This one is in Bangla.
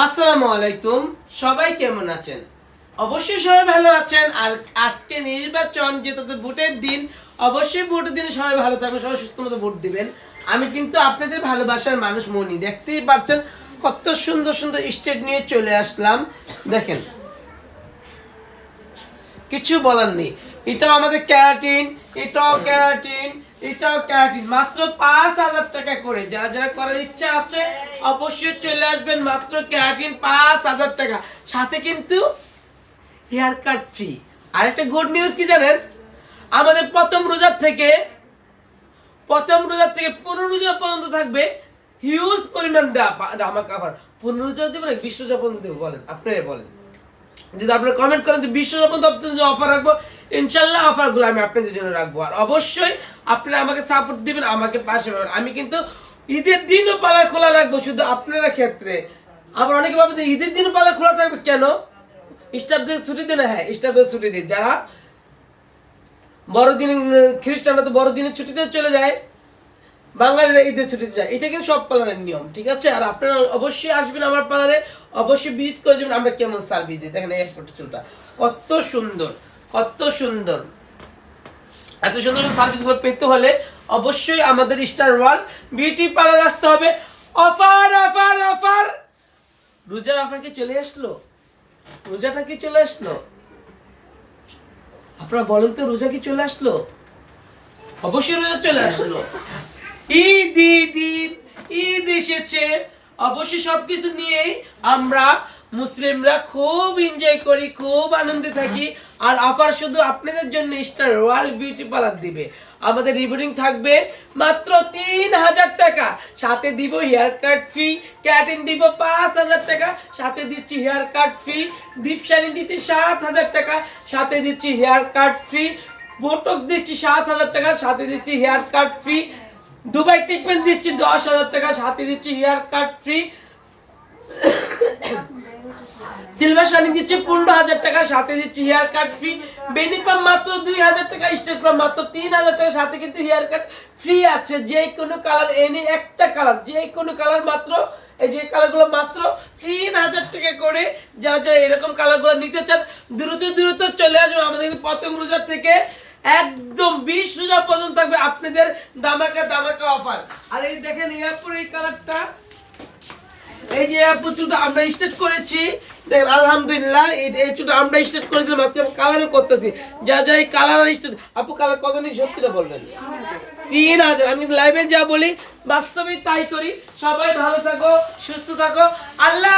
আসসালামু আলাইকুম, সবাই কেমন আছেন? অবশ্যই সবাই ভালো আছেন। আর আজকে নির্বাচন, যেটাতে ভোটের দিন, অবশ্যই ভোটের দিনে সবাই ভালো থাকবেন, সবাই সুস্থ মতো ভোট দিবেন। আমি কিন্তু আপনাদের ভালোবাসার মানুষ মনি, দেখতেই পাচ্ছেন কত সুন্দর সুন্দর স্টেট নিয়ে চলে আসলাম। দেখেন, কিছু বলার নেই। এটাও আমাদের ক্যারাটিন, এটাও ক্যারাটিন, এটাও ক্যারাটিন, মাত্র 5,000 টাকা করে। যারা যারা করার ইচ্ছা আছে অবশ্যই চলে আসবেন। মাত্র ক্যারাটিন 5,000 টাকা, সাথে কিন্তু হেয়ার কাট ফ্রি। আরেকটা গুড নিউজ কি জানেন? আমাদের প্রথম রোজার থেকে 15 রোজা পর্যন্ত থাকবে হিউজ পরিমাণ আমাকে অফার। 15 রোজা দেবো না 20 রোজা পর্যন্ত দেবো? বলেন, আপনারাই বলেন। যদি আপনারা কমেন্ট করেন যে 20 রোজা পর্যন্ত আপনাদের অফার রাখবো, ইনশাল্লাহ অফারগুলো আমি আপনাদের জন্য রাখবো। আর অবশ্যই আপনারা আমাকে সাপোর্ট দিবেন, আমাকে পাশে পাবেন। আমি কিন্তু ঈদের দিনও পার্লার খোলা রাখবো, শুধু আপনারা ক্ষেত্রে। আবার অনেকে ভাবে যে ঈদের দিনও পার্লার খোলা থাকবে কেন? স্টাফদের ছুটি দিন। হ্যাঁ, স্টাফদের ছুটি দিন। যারা বড়দিন, খ্রিস্টানরা তো বড়দিনের ছুটিতে চলে যায়, বাঙালিরা ঈদের ছুটিতে যায়। এটা কিন্তু সব পার্লারের নিয়ম, ঠিক আছে? আর আপনারা অবশ্যই আসবেন আমার পার্লারে, অবশ্যই ভিজিট করে যাবেন। আমরা কেমন সার্ভিস দিই দেখেন। এই ফটো চুলটা কত সুন্দর, কত সুন্দর। এত সুন্দর সার্ভিসগুলো পেতে হলে অবশ্যই আমাদের স্টার ওয়ার্ল্ড বিউটি পার্লার আসতে হবে। Offer offer offer! রোজার অফার কি চলে আসলো? রোজাটা কি চলে আসলো? আপনারা বলেন তো, রোজা কি চলে আসলো? অবশ্যই রোজা চলে আসলো। ঈদ ঈদ ঈদ ঈদ এসেছে। অবশ্যই সবকিছু নিয়েই আমরা মুসলিমরা খুব এনজয় করি, খুব আনন্দে থাকি। আর অফার শুধু আপনাদের জন্য স্টার রয়্যাল বিউটি পার্লার দিবে। আমাদের রিবুটিং থাকবে মাত্র 3,000 টাকা, সাথে দিব হেয়ার কাট ফ্রি। ক্যারাটিন দিব 5,000 টাকা, সাথে দিচ্ছি hair cut free. Deep shining দিচ্ছি 7,000 টাকা, সাথে দিচ্ছি হেয়ার কাট ফ্রি। বোটক দিচ্ছি 7,000 টাকা, সাথে দিচ্ছি hair cut free. Dubai treatment দিচ্ছি 10,000 টাকা, সাথে দিচ্ছি hair cut free. Silver shining দিচ্ছি 15,000 টাকা, সাথে দিচ্ছি হেয়ার কাট ফ্রি। বেনিপাম মাত্র 2,000 টাকা, স্টেট পাম মাত্র 3,000 টাকা, সাথে কিন্তু হেয়ার কাট ফ্রি আছে। যে কোনো কালার, এনি একটা কালার, যে কোনো কালার মাত্র, এই যে কালারগুলো মাত্র 3,000 টাকা করে। যারা যারা এরকম কালারগুলো নিতে চান দ্রুত দ্রুত চলে আসবে আমাদের প্রথম রোজা থেকে একদম 20 রোজা পর্যন্ত থাকবে আপনাদের দামাকা দামাকা অফার। আর এই দেখেন এরপর এই কালারটা, এই যে চুলটা আমরা স্টার্ট করেছি, দেখেন আলহামদুলিল্লাহ। এই চুলটা আমরা স্টার্ট করেছিলাম, আজকে আমি কালারও করতেছি। যা যা এই কালার স্টার্ট, আপু কালার কত নিই সত্যিটা বলবেন? 3,000। আমি লাইভে যা বলি বাস্তবেই তাই করি। সবাই ভালো থাকো, সুস্থ থাকো, আল্লাহ